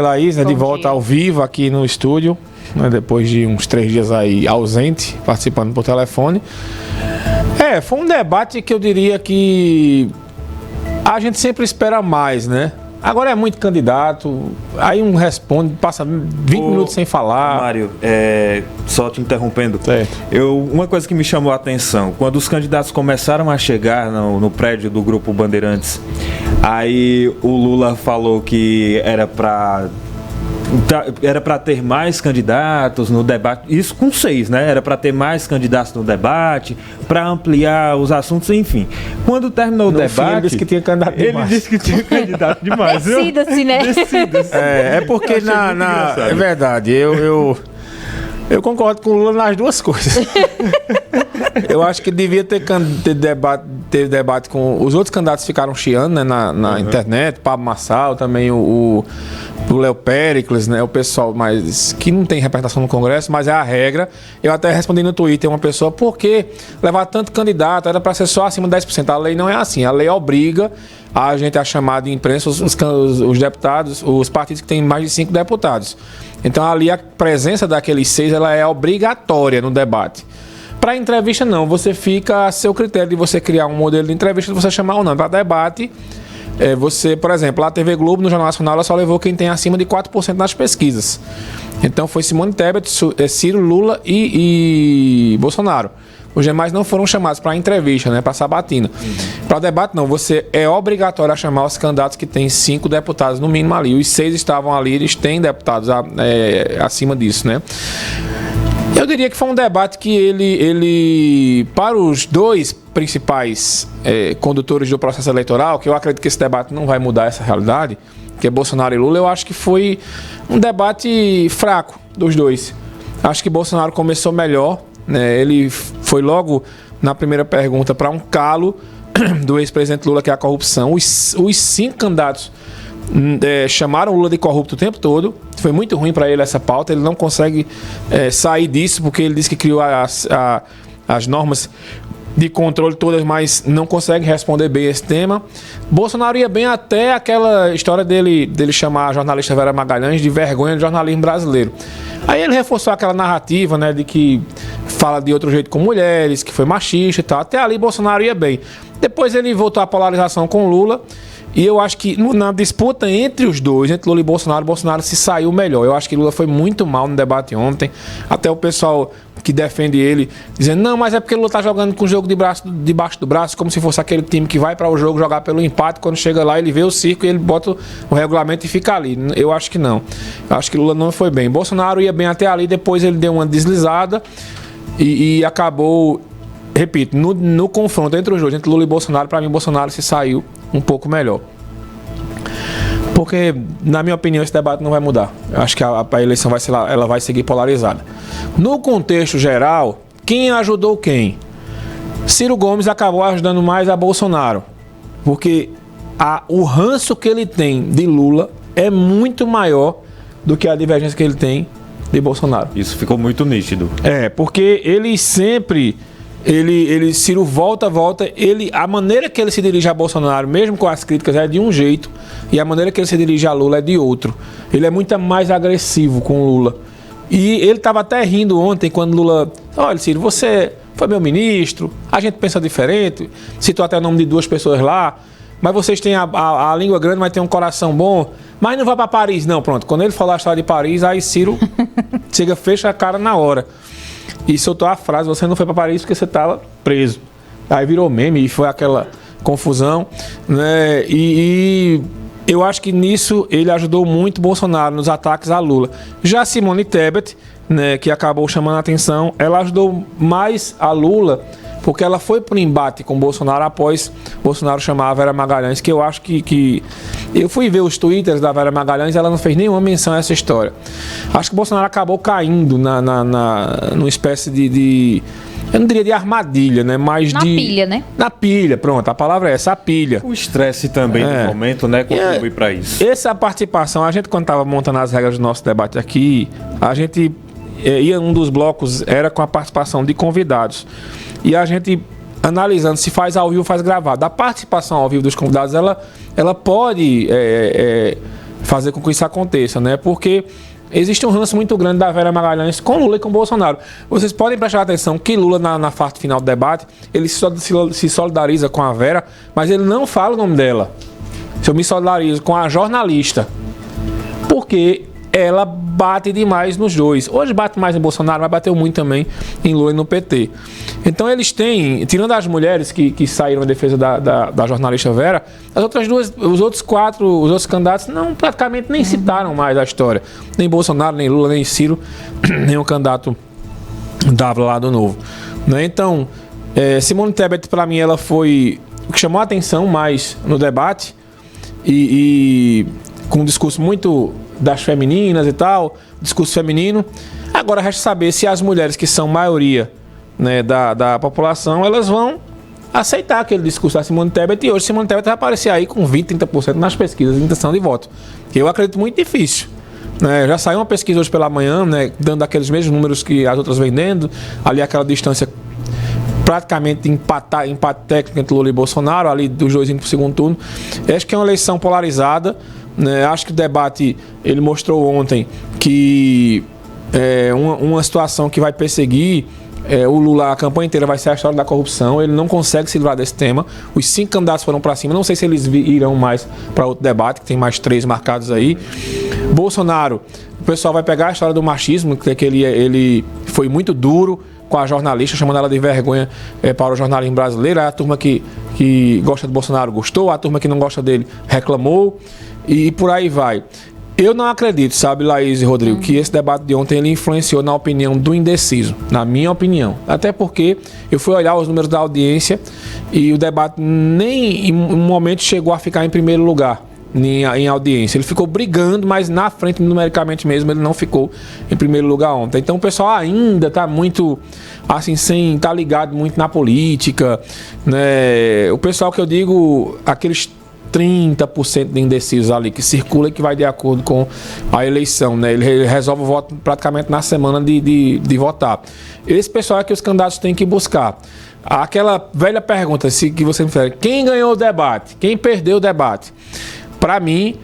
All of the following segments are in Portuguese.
Laís, né, de volta ao vivo aqui no estúdio, né, depois de uns 3 dias aí ausente, participando por telefone. Foi um debate que eu diria que a gente sempre espera mais, né? Agora é muito candidato, aí um responde, passa 20 minutos sem falar. Mário, só te interrompendo, uma coisa que me chamou a atenção, quando os candidatos começaram a chegar no prédio do Grupo Bandeirantes, aí o Lula falou que era para ter mais candidatos no debate, isso com 6, né? Era para ter mais candidatos no debate, para ampliar os assuntos, enfim. Quando terminou o debate, ele disse que tinha candidato demais. Ele disse que tinha candidato demais. Decida-se, né? Decida-se. É porque é verdade, eu concordo com o Lula nas duas coisas. Eu acho que devia ter debate com... Os outros candidatos ficaram chiando, né, na internet, Pablo Marçal, também o Léo Péricles, né, o pessoal que não tem representação no Congresso, mas é a regra. Eu até respondi no Twitter uma pessoa, por que levar tanto candidato? Era para ser só acima de 10%. A lei não é assim, a lei obriga a gente a chamar de imprensa os deputados, os partidos que têm mais de 5 deputados. Então ali a presença daqueles 6 ela é obrigatória no debate. Para entrevista não, você fica a seu critério de você criar um modelo de entrevista, de você chamar ou não. Para debate, você, por exemplo, a TV Globo no Jornal Nacional ela só levou quem tem acima de 4% nas pesquisas. Então foi Simone Tebet, Ciro, Lula e Bolsonaro. Os demais não foram chamados para entrevista, né, para sabatina. Para debate não, você é obrigatório a chamar os candidatos que têm 5 deputados no mínimo ali. Os 6 estavam ali, eles têm deputados acima disso, né? Eu diria que foi um debate que ele para os 2 principais condutores do processo eleitoral, que eu acredito que esse debate não vai mudar essa realidade, que é Bolsonaro e Lula, eu acho que foi um debate fraco dos 2. Acho que Bolsonaro começou melhor, né? Ele foi logo na primeira pergunta para um calo do ex-presidente Lula, que é a corrupção. Os 5 candidatos chamaram o Lula de corrupto o tempo todo. Foi muito ruim para ele essa pauta. Ele não consegue sair disso, porque ele disse que criou as normas de controle todas, mas não consegue responder bem esse tema. Bolsonaro ia bem até aquela história dele chamar a jornalista Vera Magalhães de vergonha do jornalismo brasileiro. Aí ele reforçou aquela narrativa, né, de que fala de outro jeito com mulheres, que foi machista e tal. Até ali Bolsonaro ia bem. Depois ele voltou à polarização com Lula. E eu acho que na disputa entre os dois, entre Lula e Bolsonaro se saiu melhor. Eu acho que Lula foi muito mal no debate ontem. Até o pessoal que defende ele dizendo, não, mas é porque Lula tá jogando com o jogo debaixo do braço, como se fosse aquele time que vai para o jogo jogar pelo empate. Quando chega lá, ele vê o circo e ele bota o regulamento e fica ali. Eu acho que não. Eu acho que Lula não foi bem. Bolsonaro ia bem até ali, depois ele deu uma deslizada e acabou... Repito, no confronto entre os dois, entre Lula e Bolsonaro, para mim, Bolsonaro se saiu um pouco melhor. Porque, na minha opinião, esse debate não vai mudar. Eu acho que a eleição ela vai seguir polarizada. No contexto geral, quem ajudou quem? Ciro Gomes acabou ajudando mais a Bolsonaro. Porque o ranço que ele tem de Lula é muito maior do que a divergência que ele tem de Bolsonaro. Isso ficou muito nítido. Porque ele sempre... Ciro volta, a maneira que ele se dirige a Bolsonaro, mesmo com as críticas, é de um jeito, e a maneira que ele se dirige a Lula é de outro. Ele é muito mais agressivo com o Lula. E ele estava até rindo ontem quando Lula... Olha, Ciro, você foi meu ministro, a gente pensa diferente, citou até o nome de 2 pessoas lá, mas vocês têm a língua grande, mas tem um coração bom, mas não vai para Paris, não, pronto. Quando ele falou a história de Paris, aí Ciro fecha a cara na hora. E soltou a frase, você não foi para Paris porque você estava preso. Aí virou meme e foi aquela confusão, né? E eu acho que nisso ele ajudou muito Bolsonaro nos ataques a Lula. Já Simone Tebet, né, que acabou chamando a atenção, ela ajudou mais a Lula porque ela foi para o embate com Bolsonaro após Bolsonaro chamar a Vera Magalhães, que eu acho que... Eu fui ver os twitters da Vera Magalhães e ela não fez nenhuma menção a essa história. Acho que Bolsonaro acabou caindo numa espécie de... Eu não diria de armadilha, né? Mas na pilha, né? Na pilha, pronto. A palavra é essa, a pilha. O estresse também no momento, né? Contribui para isso. Essa participação, a gente quando estava montando as regras do nosso debate aqui, a gente ia um dos blocos, era com a participação de convidados. E a gente analisando se faz ao vivo ou faz gravado. A participação ao vivo dos convidados, ela pode fazer com que isso aconteça, né? Porque existe um ranço muito grande da Vera Magalhães com Lula e com Bolsonaro. Vocês podem prestar atenção que Lula, na parte final do debate, ele se solidariza com a Vera, mas ele não fala o nome dela. Eu me solidarizo com a jornalista, porque ela bate demais nos dois. Hoje bate mais em Bolsonaro, mas bateu muito também em Lula e no PT. Então eles têm, tirando as mulheres que saíram em defesa da jornalista Vera, as outras duas, os outros candidatos não praticamente nem citaram mais a história. Nem Bolsonaro, nem Lula, nem Ciro, nem o candidato da Lado Novo. Né? Então, Simone Tebet, para mim, ela foi o que chamou a atenção mais no debate e com um discurso muito das femininas e tal, discurso feminino. Agora resta saber se as mulheres que são maioria, né, da população, elas vão aceitar aquele discurso da Simone Tebet, e hoje Simone Tebet vai aparecer aí com 20%, 30% nas pesquisas de intenção de voto, que eu acredito muito difícil. Né? Já saiu uma pesquisa hoje pela manhã, né, dando aqueles mesmos números que as outras vêm dando, ali aquela distância praticamente empate técnico entre Lula e Bolsonaro, ali dos dois indo para o segundo turno. Eu acho que é uma eleição polarizada, né? Acho que o debate, ele mostrou ontem que uma situação que vai perseguir o Lula, a campanha inteira vai ser a história da corrupção. Ele não consegue se livrar desse tema. Os 5 candidatos foram para cima. Não sei se eles irão mais para outro debate, que tem mais 3 marcados aí. Bolsonaro, o pessoal vai pegar a história do machismo, que ele foi muito duro com a jornalista, chamando ela de vergonha para o jornalismo brasileiro. A turma que gosta do Bolsonaro gostou, a turma que não gosta dele reclamou, e por aí vai. Eu não acredito, sabe, Laís e Rodrigo, que esse debate de ontem ele influenciou na opinião do indeciso, na minha opinião. Até porque eu fui olhar os números da audiência e o debate nem em um momento chegou a ficar em primeiro lugar em audiência. Ele ficou brigando, mas na frente, numericamente mesmo, ele não ficou em primeiro lugar ontem. Então o pessoal ainda está muito, assim, sem estar ligado muito na política, né? O pessoal que eu digo, aqueles 30% de indecisos ali que circula e que vai de acordo com a eleição, né? Ele resolve o voto praticamente na semana de votar. Esse pessoal é que os candidatos têm que buscar. Aquela velha pergunta que você me fez: quem ganhou o debate? Quem perdeu o debate? Para mim,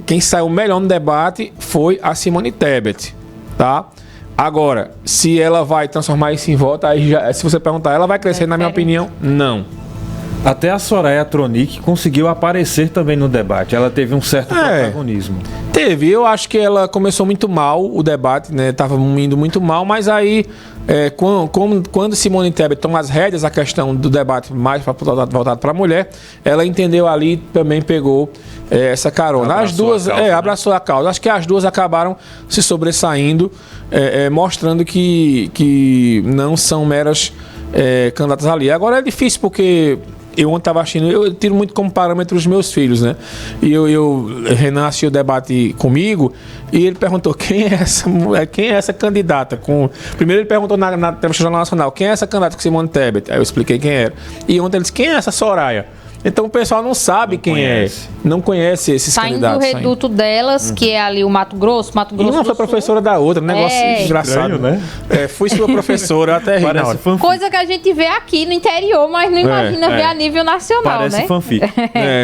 quem saiu melhor no debate foi a Simone Tebet, tá? Agora, se ela vai transformar isso em voto, aí se você perguntar, ela vai crescer, na minha opinião, não. Até a Soraya Tronic conseguiu aparecer também no debate. Ela teve um certo protagonismo. Teve. Eu acho que ela começou muito mal o debate, né? Tava indo muito mal, mas aí, quando Simone Tebet toma as rédeas, a questão do debate mais voltado para a mulher, ela entendeu ali e também pegou essa carona. As duas, abraçou a causa. Acho que as duas acabaram se sobressaindo, mostrando que não são meras candidatas ali. Agora é difícil porque eu ontem estava assistindo, eu tiro muito como parâmetro os meus filhos, né? E Renan assistiu o debate comigo e ele perguntou: quem é essa mulher, quem é essa candidata? Primeiro ele perguntou na Jornal Nacional: quem é essa candidata com Simone Tebet? Aí eu expliquei quem era. E ontem ele disse: quem é essa Soraya? Então o pessoal não sabe não conhece esses candidatos. Saindo do reduto delas, que é ali o Mato Grosso. E uma foi professora da outra, um negócio engraçado, né? Fui sua professora, até ri na hora. Coisa que a gente vê aqui no interior, mas não imagina ver a nível nacional, parece, né? Fanfic.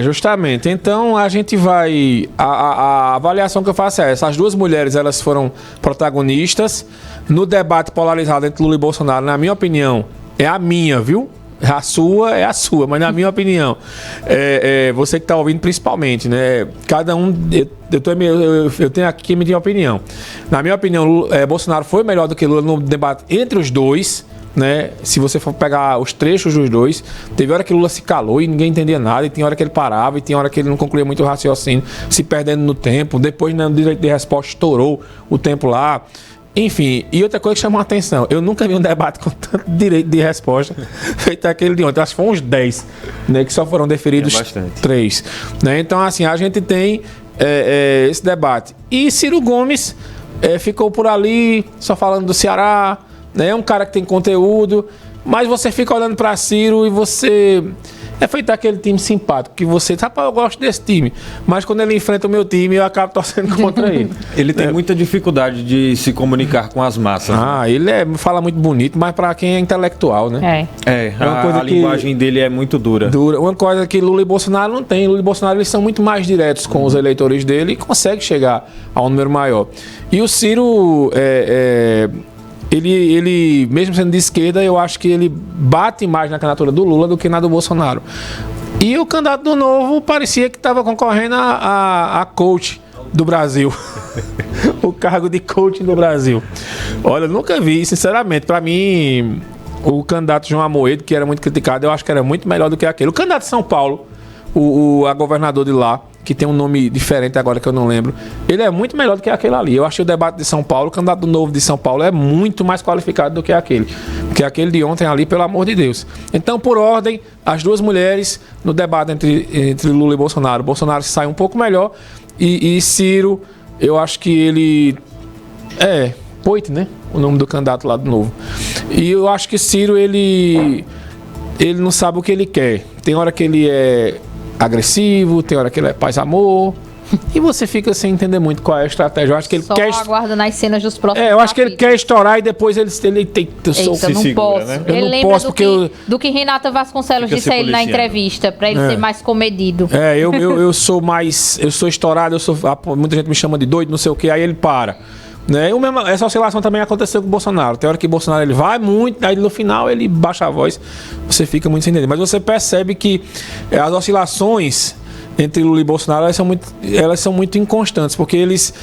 Justamente. Então a gente vai... A avaliação que eu faço é essa: as duas mulheres, elas foram protagonistas no debate polarizado entre Lula e Bolsonaro. Na minha opinião, é a minha, viu? A sua é a sua, mas na minha opinião, você que está ouvindo principalmente, né? Cada um, eu tenho aqui a minha opinião. Na minha opinião, Bolsonaro foi melhor do que Lula no debate entre os dois, né? Se você for pegar os trechos dos dois, teve hora que Lula se calou e ninguém entendia nada, e tem hora que ele parava, e tem hora que ele não concluía muito o raciocínio, se perdendo no tempo. Depois, no direito de resposta, estourou o tempo lá. Enfim, e outra coisa que chamou a atenção: eu nunca vi um debate com tanto direito de resposta feito aquele de ontem. Acho que foram uns 10, né, que só foram deferidos 3. Né? Então, assim, a gente tem esse debate. E Ciro Gomes ficou por ali, só falando do Ceará, né? É um cara que tem conteúdo, mas você fica olhando para Ciro e você... É feito aquele time simpático, que você sabe, eu gosto desse time, mas quando ele enfrenta o meu time, eu acabo torcendo contra ele. Ele tem muita dificuldade de se comunicar com as massas. Ele fala muito bonito, mas para quem é intelectual, né? A linguagem dele é muito dura. Uma coisa que Lula e Bolsonaro não tem. Lula e Bolsonaro, eles são muito mais diretos com os eleitores dele e conseguem chegar a um número maior. E o Ciro, ele, mesmo sendo de esquerda, eu acho que ele bate mais na candidatura do Lula do que na do Bolsonaro. E o candidato do Novo parecia que estava concorrendo a coach do Brasil. O cargo de coaching do Brasil. Olha, eu nunca vi, sinceramente. Para mim, o candidato João Amoedo, que era muito criticado, eu acho que era muito melhor do que aquele. O candidato de São Paulo, a governador de lá, que tem um nome diferente agora que eu não lembro, ele é muito melhor do que aquele ali. Eu achei o debate de São Paulo, o candidato do Novo de São Paulo é muito mais qualificado do que aquele. Porque aquele de ontem ali, pelo amor de Deus. Então, por ordem, as duas mulheres no debate entre Lula e Bolsonaro. Bolsonaro sai um pouco melhor e Ciro, eu acho que ele... Poit, né? O nome do candidato lá do Novo. E eu acho que Ciro, ele não sabe o que ele quer. Tem hora que ele é agressivo, tem hora que ele é paz-amor. E você fica sem entender muito qual é a estratégia. Eu acho que ele quer... aguarda nas cenas dos próximos eu acho que ele quer estourar e depois ele tem... Eu não posso. Né? Eu não posso porque do que Renata Vasconcelos disse a ele na entrevista, pra ele ser mais comedido. Eu sou mais... Eu sou estourado, muita gente me chama de doido, não sei o que, aí ele para. Né? Essa oscilação também aconteceu com o Bolsonaro. Tem hora que o Bolsonaro ele vai muito, aí no final ele baixa a voz, você fica muito sem entender. Mas você percebe que as oscilações entre Lula e Bolsonaro elas são muito inconstantes, porque eles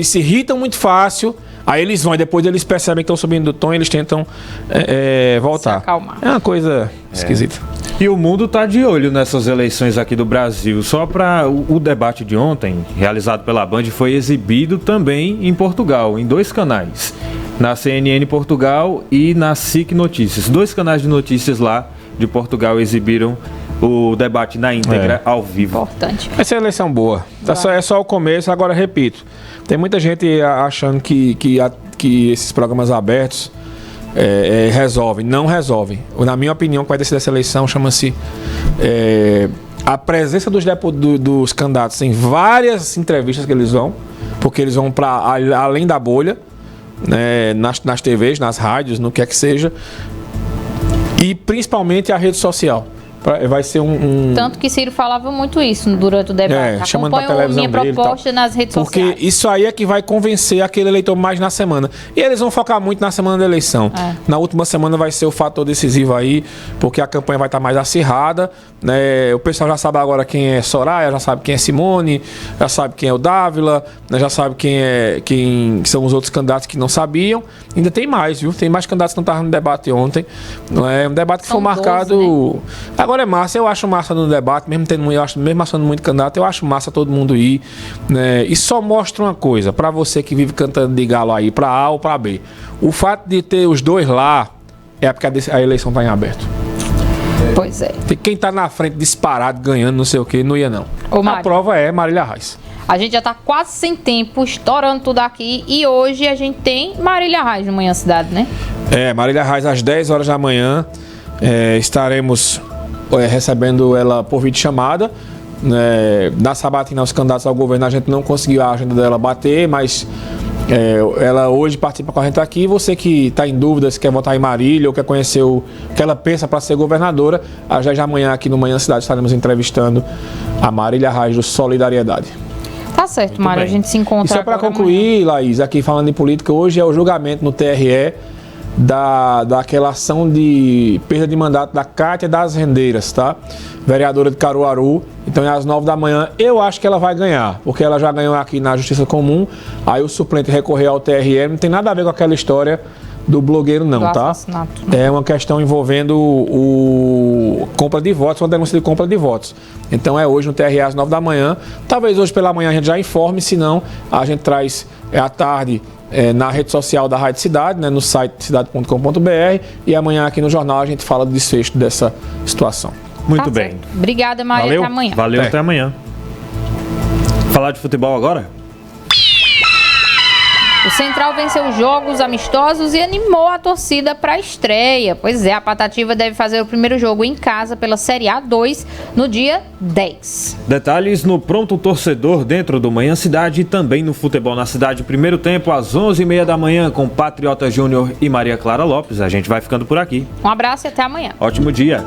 se irritam muito fácil, aí eles vão e depois eles percebem que estão subindo do tom e eles tentam voltar. Se acalmar. É uma coisa esquisita. E o mundo está de olho nessas eleições aqui do Brasil. Só para o debate de ontem, realizado pela Band, foi exibido também em Portugal, em 2 canais. Na CNN Portugal e na SIC Notícias. 2 canais de notícias lá de Portugal exibiram o debate na íntegra, ao vivo. Importante. Essa é uma eleição boa. É só o começo. Agora, repito, tem muita gente achando que esses programas abertos resolvem. Não resolvem. Na minha opinião, o que vai decidir essa eleição chama-se a presença dos candidatos em várias entrevistas que eles vão, porque eles vão para além da bolha, né, nas TVs, nas rádios, no que é que seja, e principalmente a rede social. Vai ser Tanto que Ciro falava muito isso durante o debate. Chamando pra televisão minha proposta nas redes sociais. Porque isso aí é que vai convencer aquele eleitor mais na semana. E eles vão focar muito na semana da eleição. Na última semana vai ser o fator decisivo aí, porque a campanha vai estar mais acirrada, né? O pessoal já sabe agora quem é Soraya, já sabe quem é Simone, já sabe quem é o Dávila, né? Já sabe quem são os outros candidatos que não sabiam. Ainda tem mais, viu? Tem mais candidatos que não estavam no debate ontem. Não é um debate que foi marcado... 12, né? Agora é massa, eu acho massa no debate, mesmo achando muito candidato, eu acho massa todo mundo ir, né? E só mostra uma coisa, pra você que vive cantando de galo aí, pra A ou pra B. O fato de ter os dois lá é porque a eleição tá em aberto. Pois é. Quem tá na frente disparado, ganhando, não sei o que, não ia não. A prova é Marília Reis. A gente já tá quase sem tempo, estourando tudo aqui, e hoje a gente tem Marília Reis no Manhã Cidade, né? Marília Reis às 10 horas da manhã, estaremos... recebendo ela por videochamada, né? Na sabatina, os candidatos ao governo, a gente não conseguiu a agenda dela bater, mas ela hoje participa com a gente aqui. Você que está em dúvida se quer votar em Marília ou quer conhecer o que ela pensa para ser governadora, já amanhã aqui no Manhã Cidade estaremos entrevistando a Marília Reis do Solidariedade. Tá certo, Mário, a gente se encontra. E só para concluir, Laís, aqui falando em política, hoje é o julgamento no TRE daquela ação de perda de mandato da Cátia das Rendeiras, tá? Vereadora de Caruaru. Então, às 9 da manhã, eu acho que ela vai ganhar, porque ela já ganhou aqui na Justiça Comum, aí o suplente recorreu ao TRE, não tem nada a ver com aquela história do blogueiro não, tá? É uma questão envolvendo compra de votos, uma denúncia de compra de votos. Então, é hoje no TRE às 9 da manhã. Talvez hoje pela manhã a gente já informe, senão a gente traz à tarde na rede social da Rádio Cidade, né, no site cidade.com.br, e amanhã aqui no jornal a gente fala do desfecho dessa situação. Muito bem. Certo. Obrigada, Maria. Valeu. Até amanhã. Valeu, até amanhã. Falar de futebol agora? O Central venceu jogos amistosos e animou a torcida para a estreia. Pois é, a Patativa deve fazer o primeiro jogo em casa pela Série A2 no dia 10. Detalhes no Pronto Torcedor dentro do Manhã Cidade e também no Futebol na Cidade. Primeiro tempo às 11h30 da manhã com Patriota Júnior e Maria Clara Lopes. A gente vai ficando por aqui. Um abraço e até amanhã. Ótimo dia.